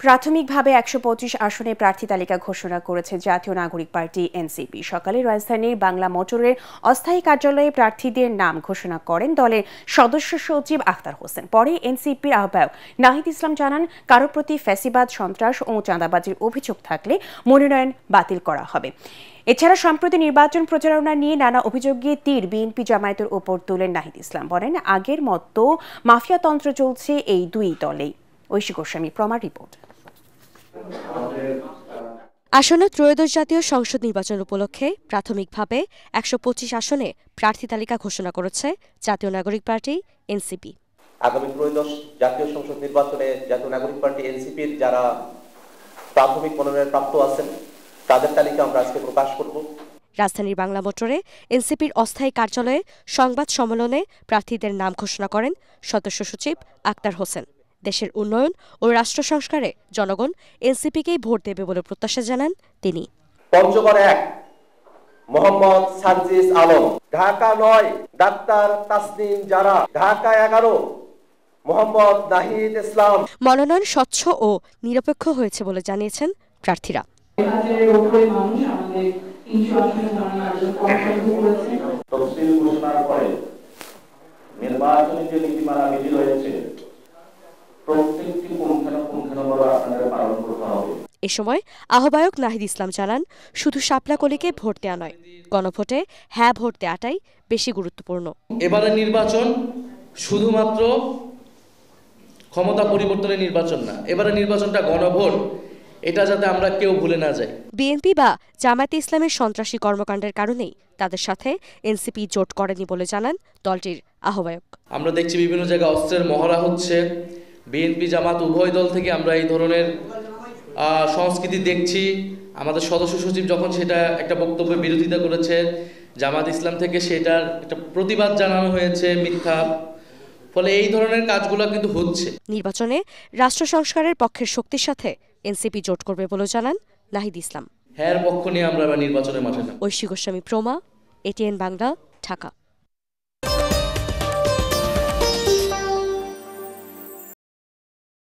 প্রাথমিকভাবে ১২৫ আসনে প্রার্থী তালিকা ঘোষণা করেছে জাতীয় নাগরিক পার্টি এনসিপি। সকালে রাজধানীর বাংলা মোটরের অস্থায়ী কার্যালয়ে প্রার্থীদের নাম ঘোষণা করেন দলের সদস্য সচিব আখতার হোসেন। পরে এনসিপির আহ্বায়ক নাহিদ ইসলাম জানান, কারো প্রতি ফ্যাসিবাদ, সন্ত্রাস ও চাঁদাবাজির অভিযোগ থাকলে মনোনয়ন বাতিল করা হবে। এছাড়া সম্প্রতি নির্বাচন প্রচারণা নিয়ে নানা অভিযোগে তীর বিএনপি জামায়াতের ওপর তুলেন নাহিদ ইসলাম। বলেন, আগের মতো মাফিয়াতন্ত্র চলছে এই দুই দলেই। ঐশী গোস্বামী প্রমাণ রিপোর্ট। আসন্ন ত্রয়োদশ জাতীয় সংসদ নির্বাচন উপলক্ষে প্রাথমিকভাবে ১২৫ আসনে প্রার্থী তালিকা ঘোষণা করেছে জাতীয় নাগরিক পার্টি এনসিপি। আগামী ত্রয়োদশ জাতীয় সংসদ নির্বাচনে জাতীয় নাগরিক পার্টি এনসিপির যারা প্রাথমিক মনোনয়ন প্রাপ্ত আছেন তাদের তালিকা আমরা আজকে প্রকাশ করব। রাজধানীর বাংলা মোটরে এনসিপির অস্থায়ী কার্যালয়ে সংবাদ সম্মেলনে প্রার্থীদের নাম ঘোষণা করেন সদস্য সচিব আখতার হোসেন। দেশের উন্নয়ন ও রাষ্ট্র সংস্কারে জনগণ এনসিপিকেই ভোট দেবে বলে প্রত্যাশা জানান তিনি। পঞ্চগড় ১ মোহাম্মদ সার্জিস আলম, ঢাকা ৯ ডাক্তার তাসনিম জারা, ঢাকা ১১ মোহাম্মদ নাহিদ ইসলাম। মনোনয়ন স্বচ্ছ ও নিরপেক্ষ হয়েছে বলে জানিয়েছেন প্রার্থীরা। তফসিল ঘোষণার পরে নির্বাচনী যে নীতিমালা বিধি রয়েছে প্রত্যেকটি পুঙ্খানুপুঙ্খানুভাবে আপনাদের পালন করতে হবে। এ সময় আহ্বায়ক নাহিদ ইসলাম জানান, শুধু শাপলাকলিকে ভোট দেওয়া নয়, গণভোটে হ্যাঁ ভোট দেওয়াটাই বেশি গুরুত্বপূর্ণ। এবারে নির্বাচন শুধুমাত্র ক্ষমতা পরিবর্তনের নির্বাচন না, এবারে নির্বাচনটা গণভোট, এটা যাতে আমরা কেউ ভুলে না যাই। বিএনপি বা জামায়াতে ইসলামের সন্ত্রাসী কর্মকাণ্ডের কারণেই তাদের সাথে এনসিপি জোট করেনি বলে জানান দলটির আহ্বায়ক। আমরা দেখছি বিভিন্ন জায়গায় অস্ত্রের মহড়া হচ্ছে। বিএনপি জামাত উভয় দল থেকে আমরা এই ধরনের সংস্কৃতি দেখছি। আমাদের সদস্য সচিব যখন সেটা একটা বক্তব্যের বিরোধিতা করেছে, জামাত ইসলাম থেকে সেটার একটা প্রতিবাদ জানানো হয়েছে মিথ্যা। ফলে এই ধরনের কাজগুলো কিন্তু হচ্ছে। নির্বাচনে রাষ্ট্র সংস্কারের পক্ষের শক্তির সাথে এনসিপি জোট করবে বলে জানান নাহিদ ইসলাম। হ্যাঁ পক্ষ নিয়ে আমরা নির্বাচনের মাঠে নামব। ঐশী গোস্বামী প্রমা, এটিএন বাংলা, ঢাকা।